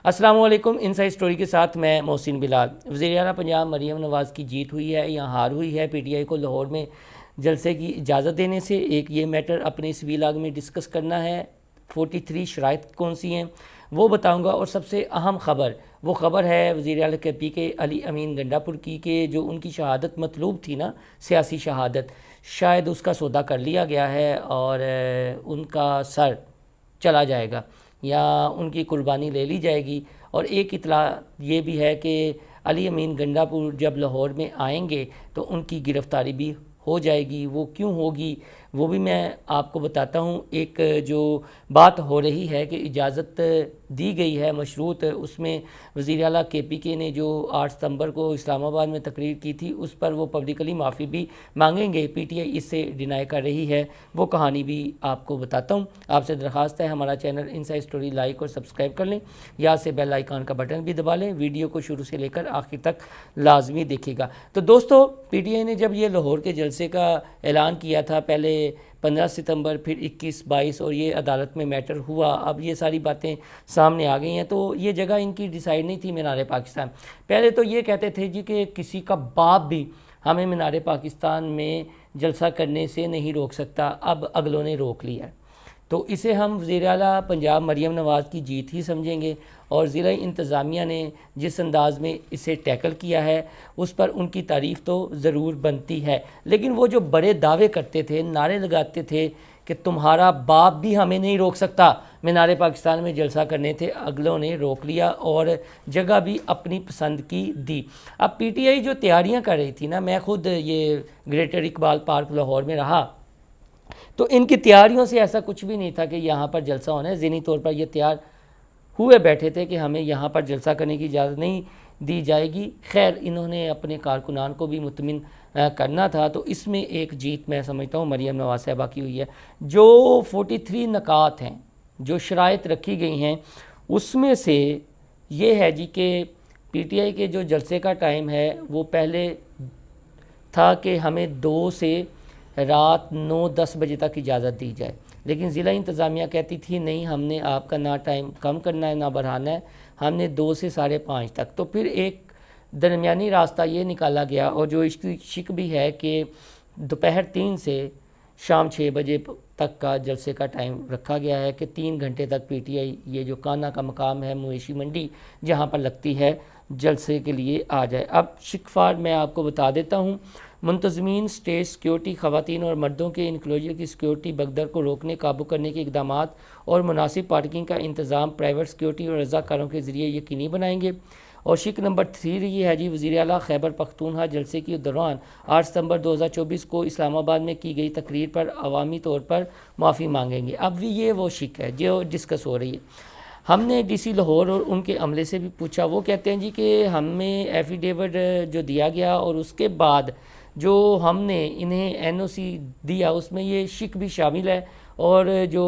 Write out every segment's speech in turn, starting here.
السلام علیکم۔ Inside story کے ساتھ میں محسن بلال۔ وزیر اعلیٰ پنجاب مریم نواز کی جیت ہوئی ہے یا ہار ہوئی ہے پی ٹی آئی کو لاہور میں جلسے کی اجازت دینے سے؟ ایک یہ میٹر اپنے اس ویلاگ میں ڈسکس کرنا ہے۔ 43 شرائط کون سی ہیں وہ بتاؤں گا، اور سب سے اہم خبر وہ خبر ہے وزیر اعلیٰ کے پی کے علی امین گنڈا پور کی، کہ جو ان کی شہادت مطلوب تھی نا، سیاسی شہادت، شاید اس کا سودا کر لیا گیا ہے اور ان کا سر چلا جائے گا یا ان کی قربانی لے لی جائے گی۔ اور ایک اطلاع یہ بھی ہے کہ علی امین گنڈا پور جب لاہور میں آئیں گے تو ان کی گرفتاری بھی ہو جائے گی۔ وہ کیوں ہوگی وہ بھی میں آپ کو بتاتا ہوں۔ ایک جو بات ہو رہی ہے کہ اجازت دی گئی ہے مشروط، اس میں وزیر اعلیٰ کے پی کے نے جو 8 ستمبر کو اسلام آباد میں تقریر کی تھی اس پر وہ پبلکلی معافی بھی مانگیں گے۔ پی ٹی آئی اس سے ڈینائی کر رہی ہے، وہ کہانی بھی آپ کو بتاتا ہوں۔ آپ سے درخواست ہے ہمارا چینل انسائیڈ سٹوری لائک اور سبسکرائب کر لیں، یہاں سے بیل آئیکن کا بٹن بھی دبا لیں، ویڈیو کو شروع سے لے کر آخر تک لازمی دیکھیے گا۔ تو دوستو، پی ٹی آئی نے جب یہ لاہور کے جلسے کا اعلان کیا تھا، پہلے 15 ستمبر، پھر 21، 22، اور یہ عدالت میں میٹر ہوا، اب یہ ساری باتیں سامنے آ گئی ہیں، تو یہ جگہ ان کی ڈیسائیڈ نہیں تھی مینار پاکستان۔ پہلے تو یہ کہتے تھے جی کہ کسی کا باپ بھی ہمیں مینار پاکستان میں جلسہ کرنے سے نہیں روک سکتا، اب اگلوں نے روک لیا ہے، تو اسے ہم وزیر اعلیٰ پنجاب مریم نواز کی جیت ہی سمجھیں گے۔ اور ضلع انتظامیہ نے جس انداز میں اسے ٹیکل کیا ہے اس پر ان کی تعریف تو ضرور بنتی ہے، لیکن وہ جو بڑے دعوے کرتے تھے، نعرے لگاتے تھے کہ تمہارا باپ بھی ہمیں نہیں روک سکتا مینار پاکستان میں جلسہ کرنے تھے، اگلوں نے روک لیا اور جگہ بھی اپنی پسند کی دی۔ اب پی ٹی آئی جو تیاریاں کر رہی تھی نا، میں خود یہ گریٹر اقبال پارک لاہور میں رہا، تو ان کی تیاریوں سے ایسا کچھ بھی نہیں تھا کہ یہاں پر جلسہ ہونا ہے۔ ذہنی طور پر یہ تیار ہوئے بیٹھے تھے کہ ہمیں یہاں پر جلسہ کرنے کی اجازت نہیں دی جائے گی۔ خیر، انہوں نے اپنے کارکنان کو بھی مطمئن کرنا تھا، تو اس میں ایک جیت میں سمجھتا ہوں مریم نواز صاحبہ کی ہوئی ہے۔ جو 43 نکات ہیں، جو شرائط رکھی گئی ہیں، اس میں سے یہ ہے جی کہ پی ٹی آئی کے جو جلسے کا ٹائم ہے وہ پہلے تھا کہ ہمیں 2 سے رات 9-10 بجے تک اجازت دی جائے، لیکن ضلع انتظامیہ کہتی تھی نہیں، ہم نے آپ کا نہ ٹائم کم کرنا ہے نہ بڑھانا ہے، ہم نے 2 سے 5:30 تک۔ تو پھر ایک درمیانی راستہ یہ نکالا گیا، اور جو اس کی شک بھی ہے کہ دوپہر 3 سے شام 6 بجے تک کا جلسے کا ٹائم رکھا گیا ہے کہ 3 گھنٹے تک پی ٹی آئی یہ جو کانا کا مقام ہے، مویشی منڈی جہاں پر لگتی ہے، جلسے کے لیے آ جائے۔ اب شکفار میں آپ کو بتا دیتا ہوں۔ منتظمین، اسٹیج سیکیورٹی، خواتین اور مردوں کے انکلوجر کی سیکیورٹی، بگدر کو روکنے قابو کرنے کے اقدامات اور مناسب پارکنگ کا انتظام پرائیویٹ سیکیورٹی اور رضاکاروں کے ذریعے یقینی بنائیں گے۔ اور شک نمبر 3 یہ ہے جی، وزیر اعلیٰ خیبر پختونخوا جلسے کے دوران 8 ستمبر 2024 کو اسلام آباد میں کی گئی تقریر پر عوامی طور پر معافی مانگیں گے۔ اب بھی یہ وہ شک ہے جو ڈسکس ہو رہی ہے۔ ہم نے ڈی سی لاہور اور ان کے عملے سے بھی پوچھا، وہ کہتے ہیں جی کہ ہمیں ایفیڈیوٹ جو دیا گیا اور اس کے بعد جو ہم نے انہیں این او سی دیا اس میں یہ شک بھی شامل ہے، اور جو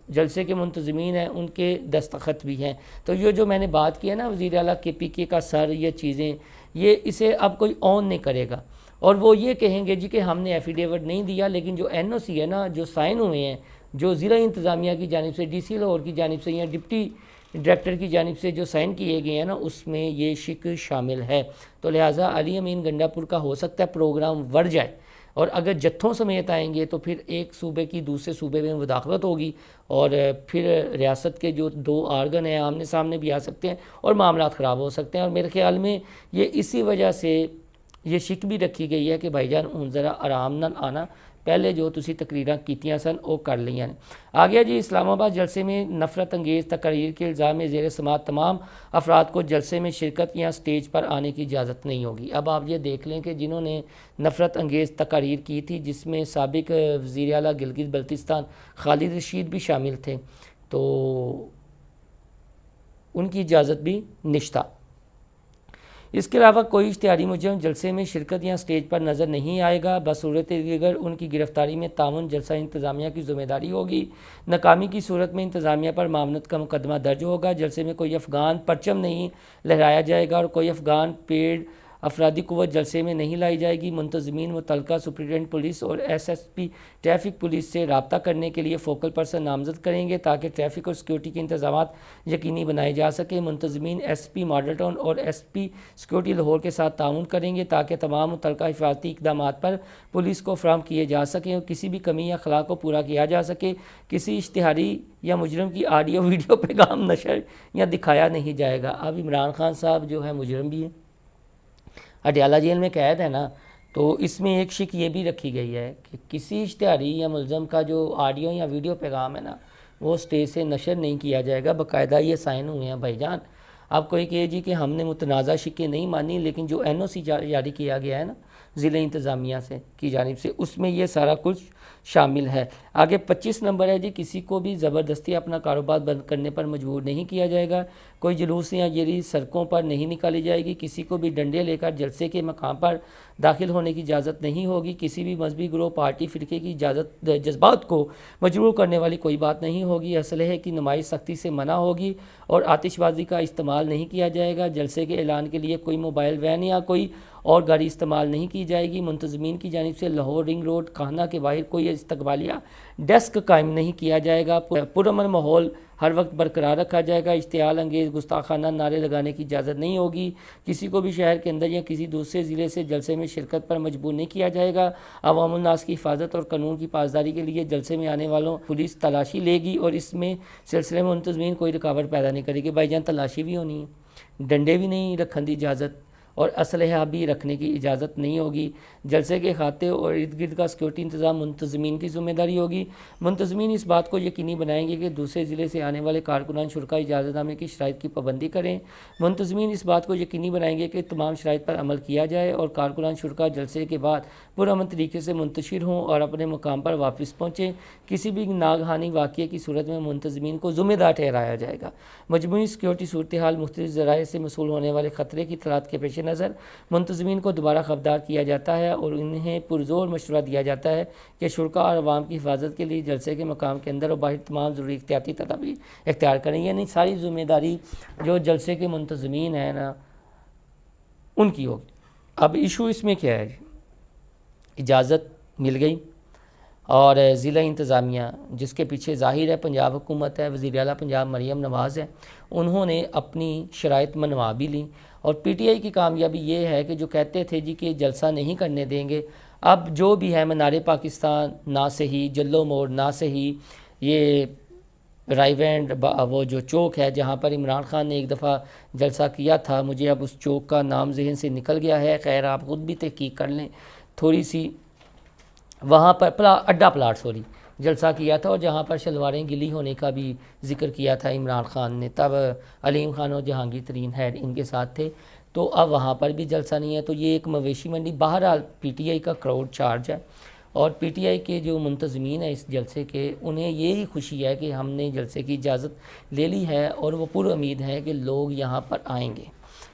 جلسے کے منتظمین ہیں ان کے دستخط بھی ہیں۔ تو یہ جو میں نے بات کی ہے نا، وزیر اعلیٰ کے پی کے کا سر، یہ چیزیں، یہ اسے اب کوئی آن نہیں کرے گا، اور وہ یہ کہیں گے جی کہ ہم نے ایفیڈیوٹ نہیں دیا، لیکن جو این او سی ہے نا، جو سائن ہوئے ہیں، جو ضلع انتظامیہ کی جانب سے، ڈی سی لاہور کی جانب سے یا ڈپٹی ڈائریکٹر کی جانب سے جو سائن کیے گئے ہیں نا، اس میں یہ شک شامل ہے۔ تو لہٰذا علی امین گنڈا پور کا ہو سکتا ہے پروگرام بڑھ جائے، اور اگر جتھوں سمیت آئیں گے تو پھر ایک صوبے کی دوسرے صوبے میں مداخلت ہوگی، اور پھر ریاست کے جو 2 آرگن ہیں آمنے سامنے بھی آ سکتے ہیں اور معاملات خراب ہو سکتے ہیں۔ اور میرے خیال میں یہ اسی وجہ سے یہ شک بھی رکھی گئی ہے کہ بھائی جان ہن ذرا آرام نال آنا، پہلے جو تسی تقریراں کیتیاں سن وہ کر لیاں نے۔ آگیا جی، اسلام آباد جلسے میں نفرت انگیز تقاریر کے الزام میں زیر سماعت تمام افراد کو جلسے میں شرکت یا سٹیج پر آنے کی اجازت نہیں ہوگی۔ اب آپ یہ دیکھ لیں کہ جنہوں نے نفرت انگیز تقاریر کی تھی، جس میں سابق وزیر اعلیٰ گلگت بلتستان خالد رشید بھی شامل تھے، تو ان کی اجازت بھی نشتہ۔ اس کے علاوہ کوئی اشتہاری مجرم جلسے میں شرکت یا سٹیج پر نظر نہیں آئے گا، بصورت دیگر ان کی گرفتاری میں تعاون جلسہ انتظامیہ کی ذمہ داری ہوگی۔ ناکامی کی صورت میں انتظامیہ پر معاونت کا مقدمہ درج ہوگا۔ جلسے میں کوئی افغان پرچم نہیں لہرایا جائے گا، اور کوئی افغان پیڑ افرادی قوت جلسے میں نہیں لائی جائے گی۔ منتظمین متعلقہ سپرنٹینڈنٹ پولیس اور S S P traffic police سے رابطہ کرنے کے لیے فوکل پرسن نامزد کریں گے تاکہ ٹریفک اور سیکورٹی کے انتظامات یقینی بنائے جا سکیں۔ منتظمین ایس پی ماڈل ٹاؤن اور ایس پی سیکورٹی لاہور کے ساتھ تعاون کریں گے تاکہ تمام متعلقہ حفاظتی اقدامات پر پولیس کو فراہم کیے جا سکیں اور کسی بھی کمی یا خلا کو پورا کیا جا سکے۔ کسی اشتہاری یا مجرم کی آڈیو ویڈیو پیغام نشر یا دکھایا نہیں جائے گا۔ اب عمران خان صاحب جو ہے مجرم بھی ہیں، اڈیالہ جیل میں قید ہے نا، تو اس میں ایک شک یہ بھی رکھی گئی ہے کہ کسی اشتہاری یا ملزم کا جو آڈیو یا ویڈیو پیغام ہے نا وہ اسٹیج سے نشر نہیں کیا جائے گا۔ باقاعدہ یہ سائن ہوئے ہیں بھائی جان۔ آپ کوئی کہے جی کہ ہم نے متنازع شکیں نہیں مانی، لیکن جو این او سی جاری کیا گیا ہے نا ضلع انتظامیہ سے کی جانب سے، اس میں یہ سارا کچھ شامل ہے۔ آگے 25 نمبر ہے جی، کسی کو بھی زبردستی اپنا کاروبار بند کرنے پر مجبور نہیں کیا جائے گا۔ کوئی جلوس یا ریلی سڑکوں پر نہیں نکالی جائے گی۔ کسی کو بھی ڈنڈے لے کر جلسے کے مقام پر داخل ہونے کی اجازت نہیں ہوگی۔ کسی بھی مذہبی گروہ، پارٹی، فرقے کی جذبات کو مجبور کرنے والی کوئی بات نہیں ہوگی۔ اسلحے کی نمائش سختی سے منع ہوگی اور آتش بازی کا استعمال نہیں کیا جائے گا۔ جلسے کے اعلان کے لیے کوئی موبائل وین یا کوئی اور گاڑی استعمال نہیں کی جائے گی۔ منتظمین کی جانب سے لاہور رنگ روڈ کھانا کے باہر کوئی استقبالیہ ڈیسک قائم نہیں کیا جائے گا۔ پرامن ماحول ہر وقت برقرار رکھا جائے گا۔ اشتعال انگیز گستاخانہ نعرے لگانے کی اجازت نہیں ہوگی۔ کسی کو بھی شہر کے اندر یا کسی دوسرے ضلع سے جلسے میں شرکت پر مجبور نہیں کیا جائے گا۔ عوام الناس کی حفاظت اور قانون کی پاسداری کے لیے جلسے میں آنے والوں پولیس تلاشی لے گی اور اس میں سلسلے میں منتظمین کوئی رکاوٹ پیدا نہیں کرے گی۔ بھائی جان تلاشی بھی ہونی ہے، ڈنڈے بھی نہیں رکھنے کی اجازت اور اسلحہ بھی رکھنے کی اجازت نہیں ہوگی۔ جلسے کے احاطے اور ارد گرد کا سیکورٹی انتظام منتظمین کی ذمہ داری ہوگی۔ منتظمین اس بات کو یقینی بنائیں گے کہ دوسرے ضلع سے آنے والے کارکنان شرکاء اجازت نامے کی شرائط کی پابندی کریں۔ منتظمین اس بات کو یقینی بنائیں گے کہ تمام شرائط پر عمل کیا جائے اور کارکنان شرکاء جلسے کے بعد پرامن طریقے سے منتشر ہوں اور اپنے مقام پر واپس پہنچیں۔ کسی بھی ناگہانی واقعے کی صورت میں منتظمین کو ذمہ دار ٹھہرایا جائے گا۔ مجموعی سیکورٹی صورتحال مختلف ذرائع سے موصول ہونے والے خطرے کی اطلاعات کے پیش نظر منتظمین کو دوبارہ خبردار کیا جاتا ہے اور انہیں پرزور مشورہ دیا جاتا ہے کہ شرکاء اور عوام کی حفاظت کے لیے جلسے کے مقام کے اندر اور باہر تمام ضروری احتیاطی تدابیر اختیار کریں۔ یعنی ساری ذمہ داری جو جلسے کے منتظمین ہیں نا ان کی ہوگی۔ اب ایشو اس میں کیا ہے، اجازت مل گئی اور ضلع انتظامیہ جس کے پیچھے ظاہر ہے پنجاب حکومت ہے، وزیر اعلیٰ پنجاب مریم نواز ہے، انہوں نے اپنی شرائط منوا بھی لیں۔ اور پی ٹی آئی کی کامیابی یہ ہے کہ جو کہتے تھے جی کہ جلسہ نہیں کرنے دیں گے، اب جو بھی ہے منار پاکستان نہ صحیح، جلو موڑ نہ صحیح، یہ رائیوینڈ وہ جو چوک ہے جہاں پر عمران خان نے ایک دفعہ جلسہ کیا تھا، مجھے اب اس چوک کا نام ذہن سے نکل گیا ہے، خیر آپ خود بھی تحقیق کر لیں تھوڑی سی، وہاں پر اڈا پلاٹ جلسہ کیا تھا اور جہاں پر شلواریں گلی ہونے کا بھی ذکر کیا تھا عمران خان نے، تب علیم خان اور جہانگیر ترین ہیڈ ان کے ساتھ تھے، تو اب وہاں پر بھی جلسہ نہیں ہے۔ تو یہ ایک مویشی منڈی، بہرحال پی ٹی آئی کا کراؤڈ چارج ہے اور پی ٹی آئی کے جو منتظمین ہیں اس جلسے کے، انہیں یہی خوشی ہے کہ ہم نے جلسے کی اجازت لے لی ہے اور وہ پر امید ہے کہ لوگ یہاں پر آئیں گے،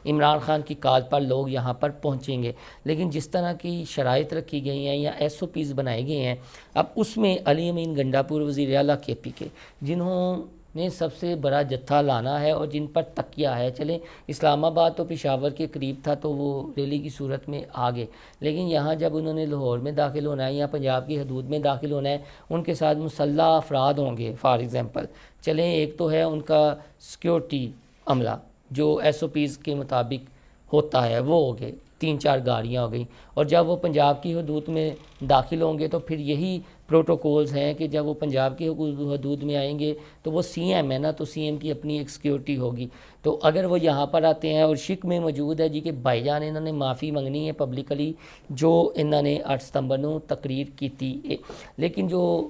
عمران خان کی کال پر لوگ یہاں پر پہنچیں گے۔ لیکن جس طرح کی شرائط رکھی گئی ہیں یا ایس او پیز بنائے گئے ہیں، اب اس میں علی امین گنڈاپور وزیر اعلیٰ کے پی کے، جنہوں نے سب سے بڑا جتھا لانا ہے اور جن پر تکیہ ہے، چلیں اسلام آباد تو پشاور کے قریب تھا تو وہ ریلی کی صورت میں آگے، لیکن یہاں جب انہوں نے لاہور میں داخل ہونا ہے یا پنجاب کی حدود میں داخل ہونا ہے، ان کے ساتھ مسلح افراد ہوں گے۔ فار ایگزامپل چلیں ایک تو ہے ان کا سیکورٹی عملہ جو ایس او پیز کے مطابق ہوتا ہے، وہ ہو گئے، 3-4 گاڑیاں ہو گئیں، اور جب وہ پنجاب کی حدود میں داخل ہوں گے تو پھر یہی پروٹوکولز ہیں کہ جب وہ پنجاب کی حدود میں آئیں گے تو وہ سی ایم ہے نا، تو سی ایم کی اپنی ایک سیکورٹی ہوگی۔ تو اگر وہ یہاں پر آتے ہیں اور شک میں موجود ہے جی کہ بھائی جان انہوں نے معافی منگنی ہے پبلکلی جو انہوں نے 8 ستمبر کو تقریر کی تھی، لیکن جو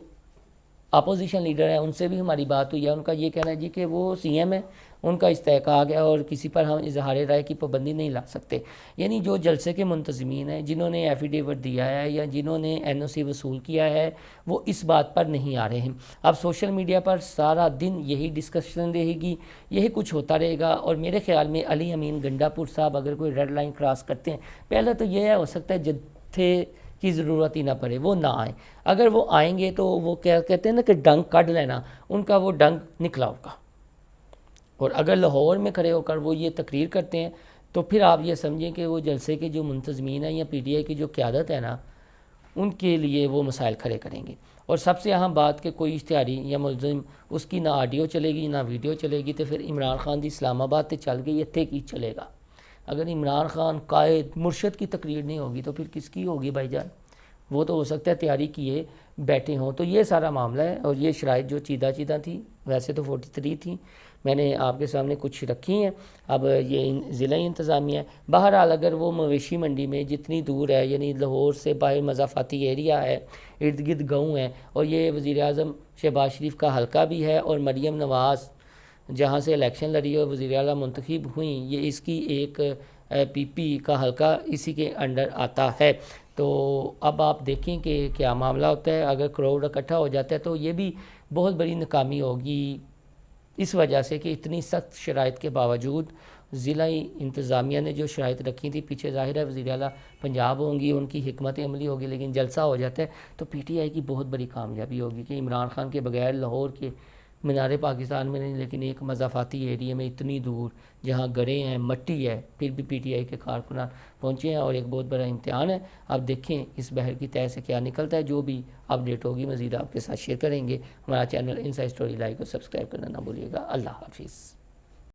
اپوزیشن لیڈر ہیں ان سے بھی ہماری بات ہوئی ہے، ان کا یہ کہنا ہے جی کہ وہ سی ایم ہے، ان کا استحقاق ہے اور کسی پر ہم اظہار رائے کی پابندی نہیں لا سکتے۔ یعنی جو جلسے کے منتظمین ہیں جنہوں نے ایفیڈیوٹ دیا ہے یا جنہوں نے این او سی وصول کیا ہے، وہ اس بات پر نہیں آ رہے ہیں۔ اب سوشل میڈیا پر سارا دن یہی ڈسکشن رہے گی، یہی کچھ ہوتا رہے گا، اور میرے خیال میں علی امین گنڈاپور صاحب اگر کوئی ریڈ لائن کراس کرتے ہیں، پہلے تو یہ ہو سکتا ہے جتھے کی ضرورت ہی نہ پڑے، وہ نہ آئیں۔ اگر وہ آئیں گے تو وہ کیا کہتے ہیں نا کہ ڈنگ کڈ لینا، ان کا وہ ڈنگ نکلا ہوگا، اور اگر لاہور میں کھڑے ہو کر وہ یہ تقریر کرتے ہیں تو پھر آپ یہ سمجھیں کہ وہ جلسے کے جو منتظمین ہیں یا پی ٹی آئی کی جو قیادت ہے نا، ان کے لیے وہ مسائل کھڑے کریں گے۔ اور سب سے اہم بات کہ کوئی اشتہاری یا ملزم اس کی نہ آڈیو چلے گی نہ ویڈیو چلے گی، تو پھر عمران خان دی اسلام آباد تے چل گئی، اتھے کی چلے گا؟ اگر عمران خان قائد مرشد کی تقریر نہیں ہوگی تو پھر کس کی ہوگی بھائی جان؟ وہ تو ہو سکتا ہے تیاری کیے بیٹھے ہوں۔ تو یہ سارا معاملہ ہے، اور یہ شرائط جو چیدہ تھی، ویسے تو 43 تھیں، میں نے آپ کے سامنے کچھ رکھی ہیں۔ اب یہ ضلعی انتظامیہ ہے۔ بہرحال اگر وہ مویشی منڈی میں جتنی دور ہے، یعنی لاہور سے باہر مضافاتی ایریا ہے، ارد گرد گاؤں ہیں، اور یہ وزیر اعظم شہباز شریف کا حلقہ بھی ہے، اور مریم نواز جہاں سے الیکشن لڑی اور وزیر اعلیٰ منتخب ہوئیں، یہ اس کی ایک پی پی کا حلقہ اسی کے انڈر آتا ہے۔ تو اب آپ دیکھیں کہ کیا معاملہ ہوتا ہے۔ اگر کراؤڈ اکٹھا ہو جاتا ہے تو یہ بھی بہت بڑی ناکامی ہوگی، اس وجہ سے کہ اتنی سخت شرائط کے باوجود ضلعی انتظامیہ نے جو شرائط رکھی تھی، پیچھے ظاہر ہے وزیر اعلیٰ پنجاب ہوں گی، ان کی حکمت عملی ہوگی، لیکن جلسہ ہو جاتا ہے تو پی ٹی آئی کی بہت بڑی کامیابی ہوگی کہ عمران خان کے بغیر لاہور کے مینار پاکستان میں نہیں، لیکن ایک مضافاتی ایریے میں اتنی دور جہاں گڑھے ہیں، مٹی ہے، پھر بھی پی ٹی آئی کے کارکنان پہنچے ہیں، اور ایک بہت بڑا امتحان ہے۔ اب دیکھیں اس بحر کی تہہ سے کیا نکلتا ہے۔ جو بھی اپڈیٹ ہوگی مزید آپ کے ساتھ شیئر کریں گے۔ ہمارا چینل انسائیڈ اسٹوری لائک اور سبسکرائب کرنا نہ بھولیے گا۔ اللہ حافظ۔